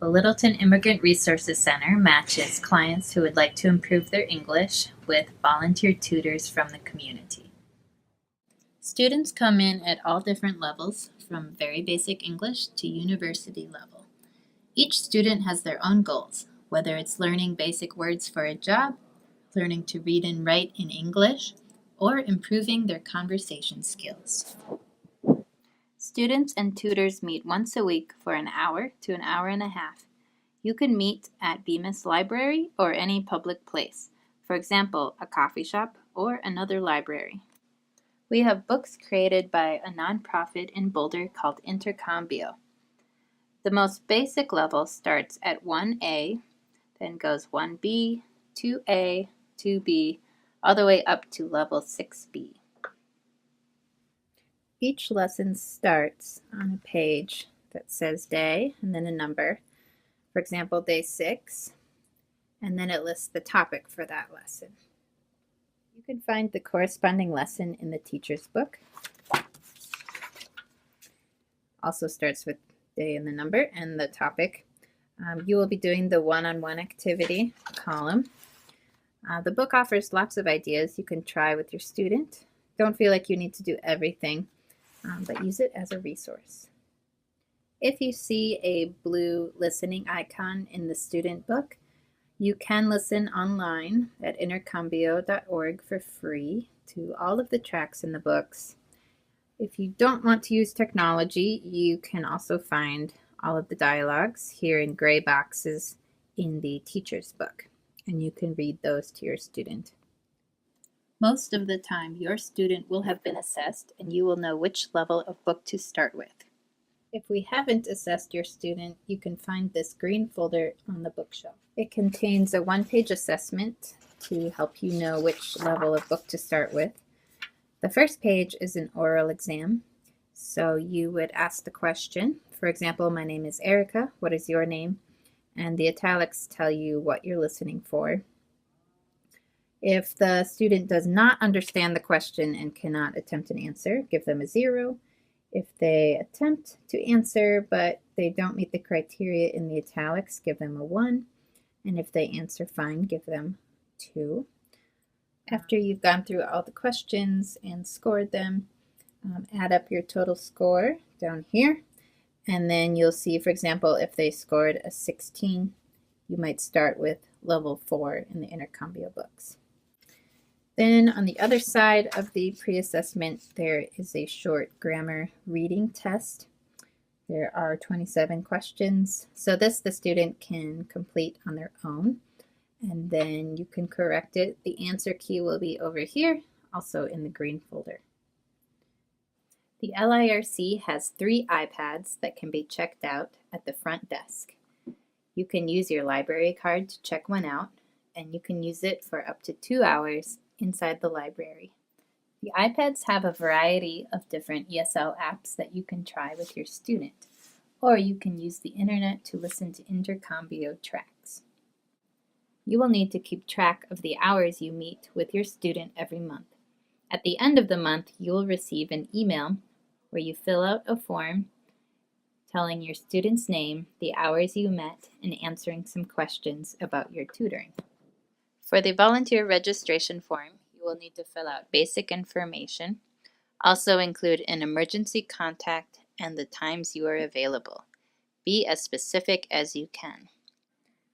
The Littleton Immigrant Resources Center matches clients who would like to improve their English with volunteer tutors from the community. Students come in at all different levels, from very basic English to university level. Each student has their own goals, whether it's learning basic words for a job, learning to read and write in English, or improving their conversation skills. Students and tutors meet once a week for an hour to an hour and a half. You can meet at Bemis Library or any public place, for example, a coffee shop or another library. We have books created by a nonprofit in Boulder called Intercambio. The most basic level starts at 1A, then goes 1B, 2A, 2B, all the way up to level 6B. Each lesson starts on a page that says day and then a number. For example, day 6, and then it lists the topic for that lesson. You can find the corresponding lesson in the teacher's book. Also starts with day and the number and the topic. You will be doing the one-on-one activity column. The book offers lots of ideas you can try with your student. Don't feel like you need to do everything, but use it as a resource. If you see a blue listening icon in the student book, you can listen online at intercambio.org for free to all of the tracks in the books. If you don't want to use technology, you can also find all of the dialogues here in gray boxes in the teacher's book, and you can read those to your student. Most of the time, your student will have been assessed and you will know which level of book to start with. If we haven't assessed your student, you can find this green folder on the bookshelf. It contains a one-page assessment to help you know which level of book to start with. The first page is an oral exam, so you would ask the question. For example, my name is Erica. What is your name? And the italics tell you what you're listening for. If the student does not understand the question and cannot attempt an answer, give them a 0. If they attempt to answer but they don't meet the criteria in the italics, give them a 1. And if they answer fine, give them 2. After you've gone through all the questions and scored them, add up your total score down here. And then you'll see, for example, if they scored a 16, you might start with level 4 in the Intercambio books. Then on the other side of the pre-assessment, there is a short grammar reading test. There are 27 questions. So this the student can complete on their own, and then you can correct it. The answer key will be over here, also in the green folder. The LIRC has 3 iPads that can be checked out at the front desk. You can use your library card to check one out, and you can use it for up to 2 hours inside the library. The iPads have a variety of different ESL apps that you can try with your student, or you can use the internet to listen to Intercambio tracks. You will need to keep track of the hours you meet with your student every month. At the end of the month, you will receive an email where you fill out a form telling your student's name, the hours you met, and answering some questions about your tutoring. For the volunteer registration form, you will need to fill out basic information, also include an emergency contact and the times you are available. Be as specific as you can.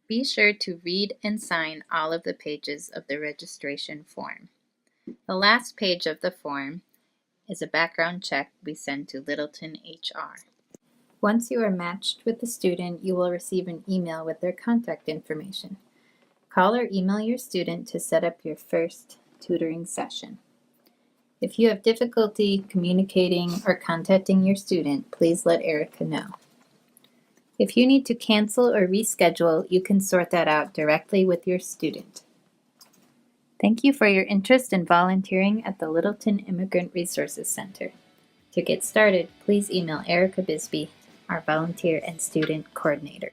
Be sure to read and sign all of the pages of the registration form. The last page of the form is a background check we send to Littleton HR. Once you are matched with the student, you will receive an email with their contact information. Call or email your student to set up your first tutoring session. If you have difficulty communicating or contacting your student, please let Erica know. If you need to cancel or reschedule, you can sort that out directly with your student. Thank you for your interest in volunteering at the Littleton Immigrant Resources Center. To get started, please email Erica Bisbee, our volunteer and student coordinator.